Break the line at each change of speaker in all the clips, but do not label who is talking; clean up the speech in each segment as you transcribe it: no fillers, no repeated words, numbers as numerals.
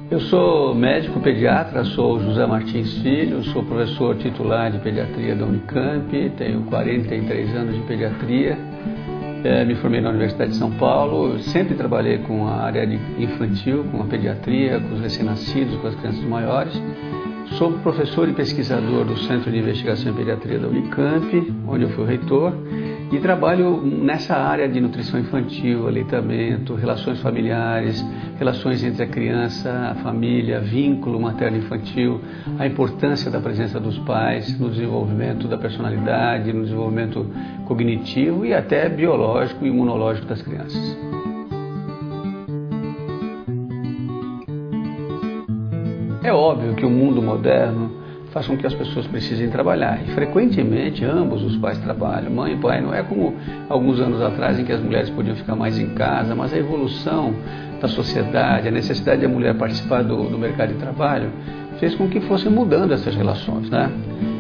Eu sou médico pediatra, sou José Martins Filho, sou professor titular de pediatria da Unicamp, tenho 43 anos de pediatria, me formei na Universidade de São Paulo, sempre trabalhei com a área infantil, com a pediatria, com os recém-nascidos, com as crianças maiores. Sou professor e pesquisador do Centro de Investigação em Pediatria da Unicamp, onde eu fui reitor, e trabalho nessa área de nutrição infantil, aleitamento, relações familiares, relações entre a criança, a família, vínculo materno-infantil, a importância da presença dos pais no desenvolvimento da personalidade, no desenvolvimento cognitivo e até biológico e imunológico das crianças. É óbvio que o mundo moderno faz com que as pessoas precisem trabalhar e frequentemente ambos os pais trabalham, mãe e pai. Não é como alguns anos atrás em que as mulheres podiam ficar mais em casa, mas a evolução da sociedade, a necessidade da mulher participar do mercado de trabalho fez com que fossem mudando essas relações, né?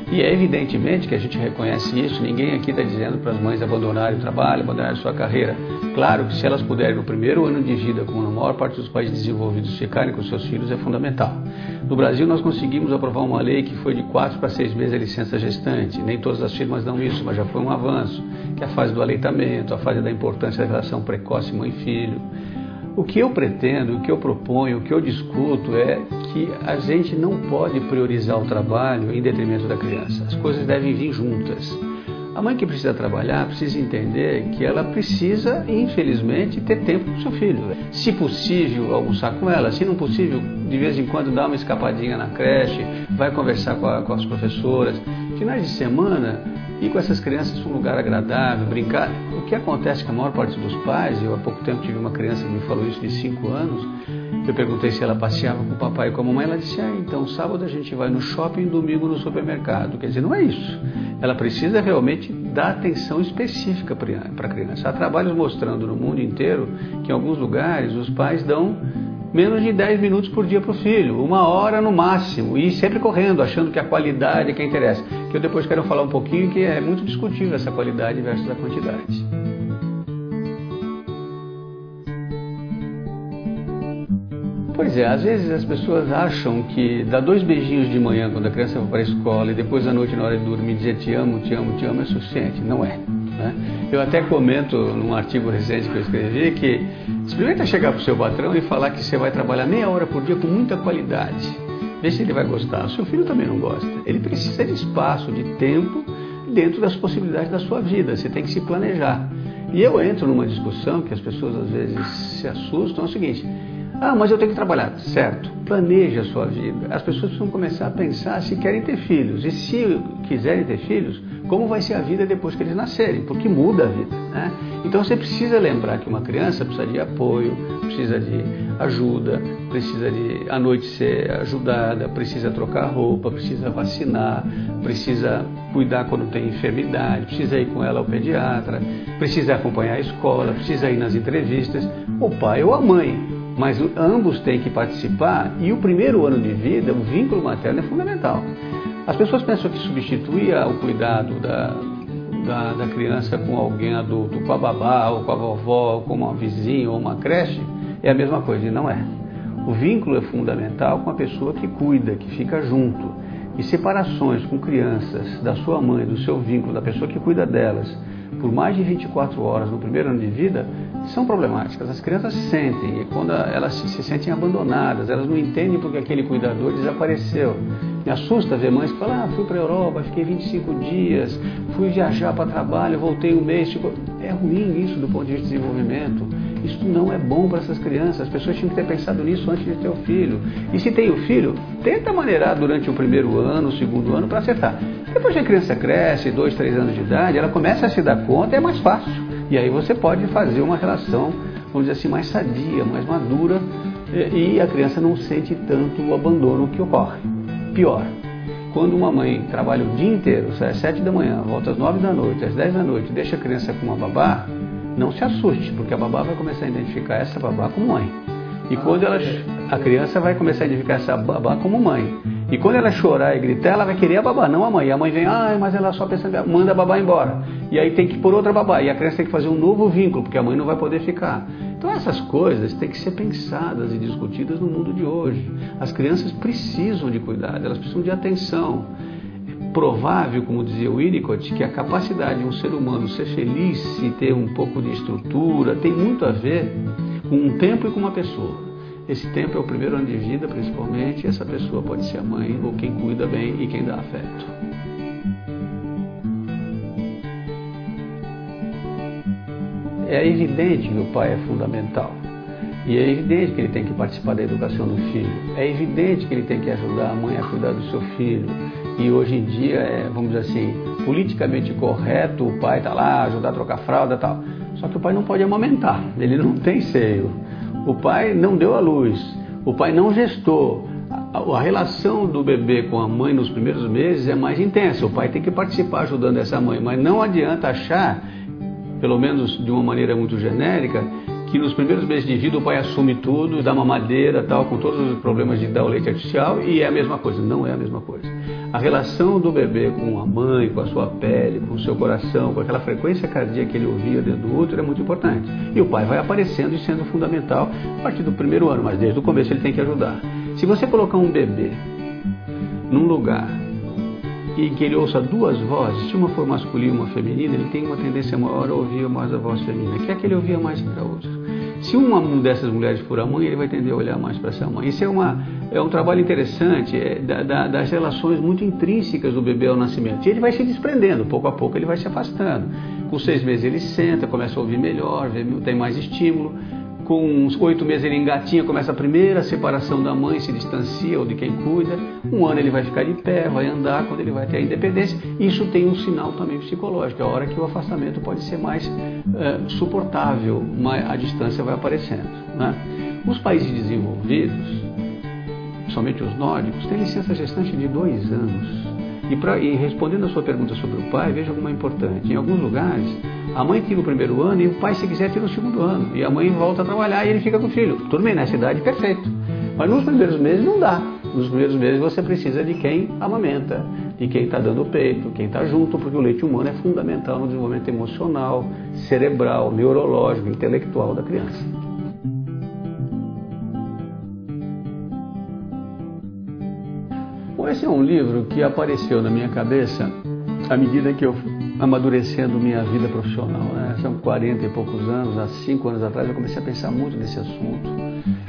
E é evidentemente que a gente reconhece isso, ninguém aqui está dizendo para as mães abandonarem o trabalho, abandonarem sua carreira. Claro que se elas puderem no primeiro ano de vida, como na maior parte dos países desenvolvidos, ficarem com seus filhos é fundamental. No Brasil nós conseguimos aprovar uma lei que foi de 4 para 6 meses a licença gestante. Nem todas as firmas dão isso, mas já foi um avanço, que é a fase do aleitamento, a fase da importância da relação precoce mãe-filho. O que eu pretendo, o que eu proponho, o que eu discuto é que a gente não pode priorizar o trabalho em detrimento da criança. As coisas devem vir juntas. A mãe que precisa trabalhar precisa entender que ela precisa, infelizmente, ter tempo com o seu filho. Se possível, almoçar com ela. Se não possível, de vez em quando dar uma escapadinha na creche, vai conversar com as professoras. Finais de semana, ir com essas crianças para um lugar agradável, brincar. O que acontece com a maior parte dos pais, eu há pouco tempo tive uma criança que me falou isso de 5 anos, eu perguntei se ela passeava com o papai e com a mamãe, ela disse, então sábado a gente vai no shopping, domingo no supermercado. Quer dizer, não é isso. Ela precisa realmente dar atenção específica para a criança. Há trabalhos mostrando no mundo inteiro que em alguns lugares os pais dão menos de 10 minutos por dia para o filho, 1 hora no máximo, e sempre correndo, achando que a qualidade é que interessa. Que eu depois quero falar um pouquinho que é muito discutível essa qualidade versus a quantidade. Pois é, às vezes as pessoas acham que dar 2 beijinhos de manhã quando a criança vai para a escola e depois à noite na hora de dormir dizer te amo é suficiente. Não é, né? Eu até comento num artigo recente que eu escrevi que experimenta chegar para o seu patrão e falar que você vai trabalhar meia hora por dia com muita qualidade. Vê se ele vai gostar. O seu filho também não gosta. Ele precisa de espaço, de tempo dentro das possibilidades da sua vida. Você tem que se planejar. E eu entro numa discussão que as pessoas às vezes se assustam, é o seguinte: mas eu tenho que trabalhar. Certo, planeje a sua vida. As pessoas precisam começar a pensar se querem ter filhos. E se quiserem ter filhos, como vai ser a vida depois que eles nascerem, porque muda a vida, né? Então você precisa lembrar que uma criança precisa de apoio, precisa de ajuda, precisa de à noite ser ajudada, precisa trocar roupa, precisa vacinar, precisa cuidar quando tem enfermidade, precisa ir com ela ao pediatra, precisa acompanhar a escola, precisa ir nas entrevistas, o pai ou a mãe. Mas ambos têm que participar e o primeiro ano de vida, o vínculo materno é fundamental. As pessoas pensam que substituir o cuidado da criança com alguém adulto, com a babá, ou com a vovó, ou com uma vizinha, ou uma creche, é a mesma coisa, e não é. O vínculo é fundamental com a pessoa que cuida, que fica junto. E separações com crianças da sua mãe, do seu vínculo, da pessoa que cuida delas, por mais de 24 horas no primeiro ano de vida, são problemáticas. As crianças sentem, e quando elas se sentem abandonadas, elas não entendem porque aquele cuidador desapareceu. Me assusta ver mães que falam, fui para a Europa, fiquei 25 dias, fui viajar para trabalho, voltei um mês. É ruim isso do ponto de vista de desenvolvimento. Isso não é bom para essas crianças. As pessoas tinham que ter pensado nisso antes de ter o filho. E se tem o filho, tenta maneirar durante o primeiro ano, o segundo ano, para acertar. Depois que a criança cresce, 2, 3 anos de idade, ela começa a se dar conta, é mais fácil. E aí você pode fazer uma relação, vamos dizer assim, mais sadia, mais madura, e a criança não sente tanto o abandono que ocorre. Pior, quando uma mãe trabalha o dia inteiro, sai às 7 da manhã, volta às 9 da noite, às 10 da noite, deixa a criança com uma babá, não se assuste, porque a babá vai começar a identificar essa babá como mãe. E quando a criança vai começar a identificar essa babá como mãe. E quando ela chorar e gritar, ela vai querer a babá, não a mãe. E a mãe vem, mas ela só pensa, manda a babá embora. E aí tem que pôr outra babá. E a criança tem que fazer um novo vínculo, porque a mãe não vai poder ficar. Então essas coisas têm que ser pensadas e discutidas no mundo de hoje. As crianças precisam de cuidado, elas precisam de atenção. É provável, como dizia o Winnicott, que a capacidade de um ser humano ser feliz e ter um pouco de estrutura tem muito a ver com um tempo e com uma pessoa. Esse tempo é o primeiro ano de vida, principalmente, e essa pessoa pode ser a mãe ou quem cuida bem e quem dá afeto. É evidente que o pai é fundamental. E é evidente que ele tem que participar da educação do filho. É evidente que ele tem que ajudar a mãe a cuidar do seu filho. E hoje em dia vamos dizer assim, politicamente correto, o pai está lá, ajudar a trocar fralda e tal. Só que o pai não pode amamentar, ele não tem seio. O pai não deu à luz, o pai não gestou. A relação do bebê com a mãe nos primeiros meses é mais intensa. O pai tem que participar ajudando essa mãe, mas não adianta achar, pelo menos de uma maneira muito genérica, que nos primeiros meses de vida o pai assume tudo, dá mamadeira, tal, com todos os problemas de dar o leite artificial, e é a mesma coisa. Não é a mesma coisa. A relação do bebê com a mãe, com a sua pele, com o seu coração, com aquela frequência cardíaca que ele ouvia dentro do útero é muito importante. E o pai vai aparecendo e sendo fundamental a partir do primeiro ano, mas desde o começo ele tem que ajudar. Se você colocar um bebê num lugar e que ele ouça duas vozes, se uma for masculina e uma feminina, ele tem uma tendência maior a ouvir mais a voz feminina, quer que ele ouvia mais que a outra. Se uma dessas mulheres for a mãe, ele vai tender a olhar mais para essa mãe. Isso é um trabalho interessante das relações muito intrínsecas do bebê ao nascimento. E ele vai se desprendendo, pouco a pouco ele vai se afastando. Com 6 meses ele senta, começa a ouvir melhor, tem mais estímulo. Com uns 8 meses ele engatinha, começa a primeira separação da mãe, se distancia ou de quem cuida. 1 ano ele vai ficar de pé, vai andar, quando ele vai ter a independência. Isso tem um sinal também psicológico, é a hora que o afastamento pode ser mais suportável, mas a distância vai aparecendo, né? Os países desenvolvidos, somente os nórdicos, têm licença gestante de 2 anos. E respondendo a sua pergunta sobre o pai, veja como é importante. Em alguns lugares, a mãe tira o primeiro ano e o pai, se quiser, tira o segundo ano. E a mãe volta a trabalhar e ele fica com o filho. Tudo bem, nessa idade, perfeito. Mas nos primeiros meses não dá. Nos primeiros meses você precisa de quem amamenta, de quem está dando o peito, quem está junto, porque o leite humano é fundamental no desenvolvimento emocional, cerebral, neurológico, intelectual da criança. Esse é um livro que apareceu na minha cabeça à medida que eu amadurecendo minha vida profissional, né? São 40 e poucos anos, há 5 anos atrás eu comecei a pensar muito nesse assunto.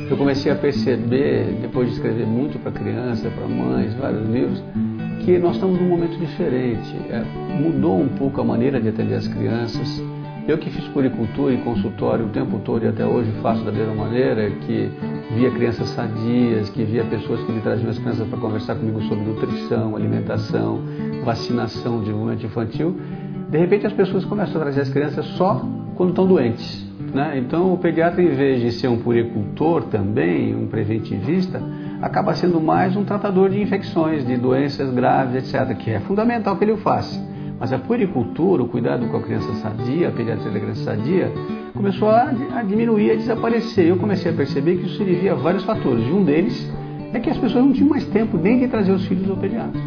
Eu comecei a perceber, depois de escrever muito para criança, para mães, vários livros, que nós estamos num momento diferente. Mudou um pouco a maneira de atender as crianças. Eu que fiz puericultura e consultório o tempo todo e até hoje faço da mesma maneira, que via crianças sadias, que via pessoas que me traziam as crianças para conversar comigo sobre nutrição, alimentação, vacinação, desenvolvimento infantil. De repente as pessoas começam a trazer as crianças só quando estão doentes, né? Então o pediatra, em vez de ser um puericultor também, um preventivista, acaba sendo mais um tratador de infecções, de doenças graves, etc., que é fundamental que ele o faça. Mas a puericultura, o cuidado com a criança sadia, a pediatria da criança sadia, começou a diminuir, a desaparecer. Eu comecei a perceber que isso se devia a vários fatores. E um deles é que as pessoas não tinham mais tempo nem de trazer os filhos ao pediatra.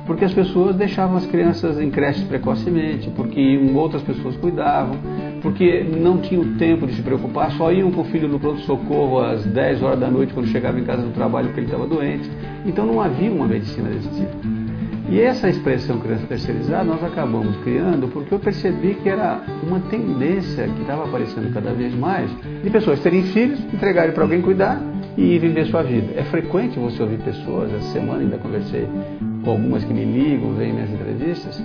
Porque as pessoas deixavam as crianças em creches precocemente, porque outras pessoas cuidavam, porque não tinham tempo de se preocupar, só iam com o filho no pronto-socorro às 10 horas da noite, quando chegava em casa do trabalho, porque ele estava doente. Então não havia uma medicina desse tipo. E essa expressão criança terceirizada nós acabamos criando porque eu percebi que era uma tendência que estava aparecendo cada vez mais de pessoas terem filhos, entregarem para alguém cuidar e viver sua vida. É frequente você ouvir pessoas, essa semana ainda conversei com algumas que me ligam, veem minhas entrevistas.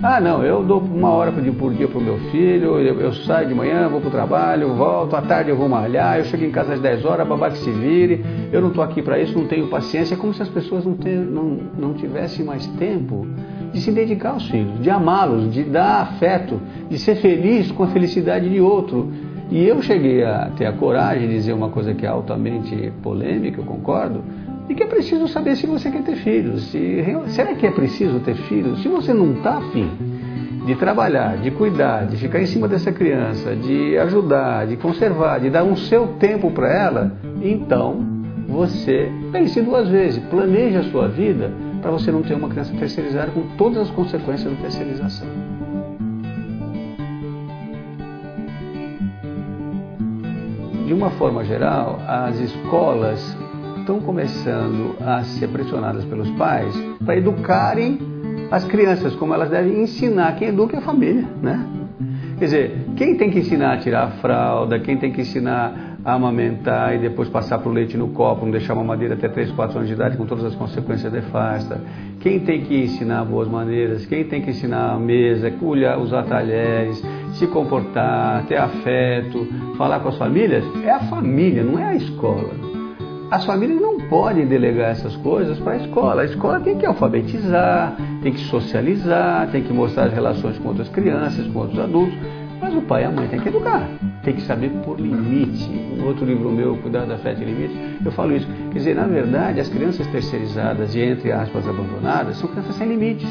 Ah, não, eu dou 1 hora por dia para o meu filho, eu saio de manhã, vou para o trabalho, volto, à tarde eu vou malhar, eu chego em casa às 10 horas, a babá que se vire, eu não estou aqui para isso, não tenho paciência. É como se as pessoas não tivessem mais tempo de se dedicar aos filhos, de amá-los, de dar afeto, de ser feliz com a felicidade de outro. E eu cheguei a ter a coragem de dizer uma coisa que é altamente polêmica, eu concordo, e que é preciso saber se você quer ter filhos. Será que é preciso ter filhos? Se você não está afim de trabalhar, de cuidar, de ficar em cima dessa criança, de ajudar, de conservar, de dar um seu tempo para ela, então você pense 2 vezes, planeje a sua vida para você não ter uma criança terceirizada com todas as consequências da terceirização. de uma forma geral, as escolas estão começando a ser pressionadas pelos pais para educarem as crianças, como elas devem ensinar. Quem educa é a família, né? Quer dizer, quem tem que ensinar a tirar a fralda, quem tem que ensinar a amamentar e depois passar para o leite no copo, não deixar a mamadeira até 3, 4 anos de idade com todas as consequências nefastas, quem tem que ensinar boas maneiras, quem tem que ensinar a mesa, usar talheres, se comportar, ter afeto, falar com as famílias, é a família, não é a escola. As famílias não podem delegar essas coisas para a escola. A escola tem que alfabetizar, tem que socializar, tem que mostrar as relações com outras crianças, com outros adultos. Mas o pai e a mãe têm que educar, tem que saber pôr limite. Um outro livro meu, Cuidado, Afeto e Limites, eu falo isso. Quer dizer, na verdade, as crianças terceirizadas e, entre aspas, abandonadas, são crianças sem limites.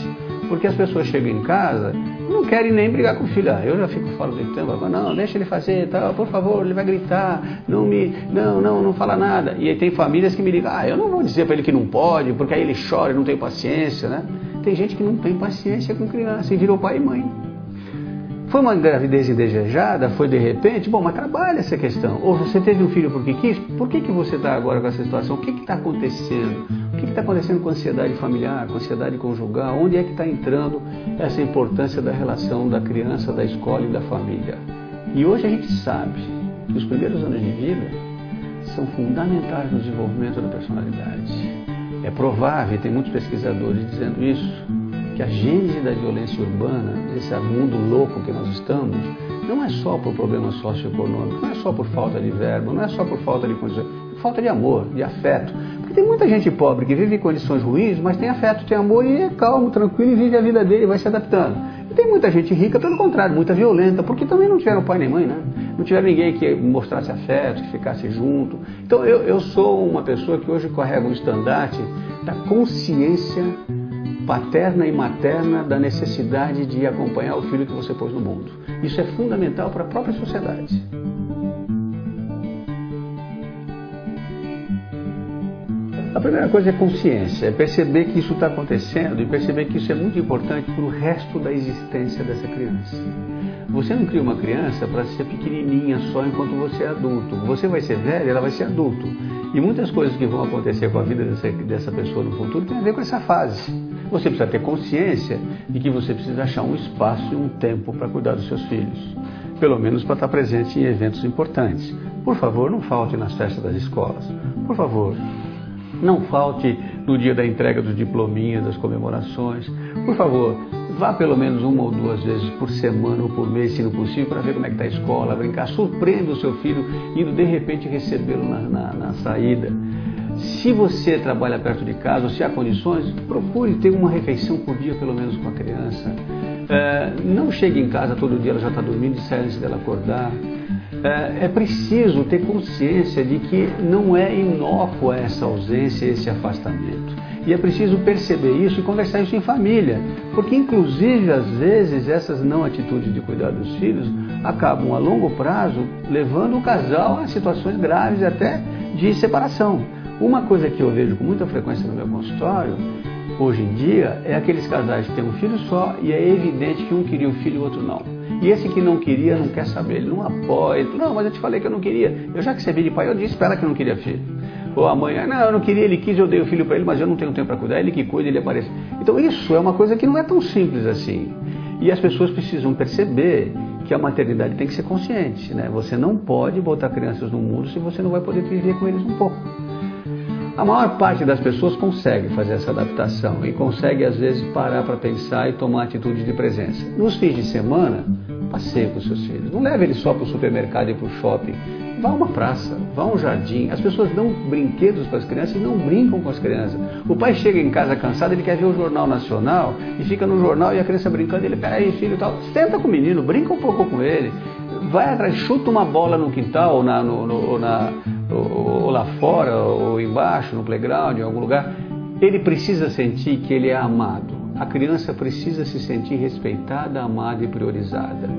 Porque as pessoas chegam em casa e não querem nem brigar com o filho. Eu já fico fora do tempo, não, deixa ele fazer, tal, por favor, ele vai gritar, não fala nada. E aí tem famílias que me ligam, eu não vou dizer para ele que não pode, porque aí ele chora e não tem paciência, né? Tem gente que não tem paciência com criança e virou pai e mãe. Foi uma gravidez indesejada? Foi de repente? Bom, mas trabalha essa questão. Ou você teve um filho porque quis? Por que você está agora com essa situação? O que está acontecendo? O que está acontecendo com a ansiedade familiar, com a ansiedade conjugal? Onde é que está entrando essa importância da relação da criança, da escola e da família? E hoje a gente sabe que os primeiros anos de vida são fundamentais no desenvolvimento da personalidade. É provável, e tem muitos pesquisadores dizendo isso, que a gênese da violência urbana, esse mundo louco que nós estamos, não é só por problemas socioeconômicos, não é só por falta de verba, não é só por falta de condições, é falta de amor, de afeto. Porque tem muita gente pobre que vive em condições ruins, mas tem afeto, tem amor e é calmo, tranquilo e vive a vida dele, vai se adaptando. E tem muita gente rica, pelo contrário, muita violenta, porque também não tiveram pai nem mãe, né? Não tiveram ninguém que mostrasse afeto, que ficasse junto. Então eu sou uma pessoa que hoje carrega um estandarte da consciência paterna e materna da necessidade de acompanhar o filho que você pôs no mundo. Isso é fundamental para a própria sociedade. A primeira coisa é consciência, é perceber que isso está acontecendo e perceber que isso é muito importante para o resto da existência dessa criança. Você não cria uma criança para ser pequenininha só enquanto você é adulto. Você vai ser velho, ela vai ser adulto. E muitas coisas que vão acontecer com a vida dessa pessoa no futuro tem a ver com essa fase. Você precisa ter consciência de que você precisa achar um espaço e um tempo para cuidar dos seus filhos. Pelo menos para estar presente em eventos importantes. Por favor, não falte nas festas das escolas. Por favor, não falte no dia da entrega dos diplominhas, das comemorações. Por favor, vá pelo menos 1 ou 2 vezes por semana ou por mês, se não possível, para ver como é que está a escola, brincar. Surpreenda o seu filho indo de repente recebê-lo na saída. Se você trabalha perto de casa, ou se há condições, procure ter uma refeição por dia, pelo menos com a criança. Não chegue em casa todo dia, ela já está dormindo e sai antes dela acordar. É preciso ter consciência de que não é inócua essa ausência, esse afastamento. E é preciso perceber isso e conversar isso em família. Porque, inclusive, às vezes, essas não atitudes de cuidar dos filhos acabam, a longo prazo, levando o casal a situações graves até de separação. Uma coisa que eu vejo com muita frequência no meu consultório, hoje em dia, é aqueles casais que têm um filho só e é evidente que um queria o filho e o outro não. E esse que não queria não quer saber, ele não apoia. Não, mas eu te falei que eu não queria. Eu já recebi de pai, eu disse para ela que eu não queria filho. Ou a mãe, não, eu não queria, ele quis, eu dei o filho para ele, mas eu não tenho tempo para cuidar, ele que cuida, ele aparece. Então isso é uma coisa que não é tão simples assim. E as pessoas precisam perceber que a maternidade tem que ser consciente, né? Você não pode botar crianças no mundo se você não vai poder viver com eles um pouco. A maior parte das pessoas consegue fazer essa adaptação e consegue, às vezes, parar para pensar e tomar atitude de presença. Nos fins de semana, passeie com os seus filhos. Não leve eles só para o supermercado e para o shopping. Vá a uma praça, vá a um jardim. As pessoas dão brinquedos para as crianças e não brincam com as crianças. O pai chega em casa cansado, ele quer ver o Jornal Nacional e fica no jornal e a criança brincando. Ele, peraí, filho e tal. Senta com o menino, brinca um pouco com ele. Vai atrás, chuta uma bola no quintal ou lá fora, ou embaixo, no playground, em algum lugar. Ele precisa sentir que ele é amado. A criança precisa se sentir respeitada, amada e priorizada.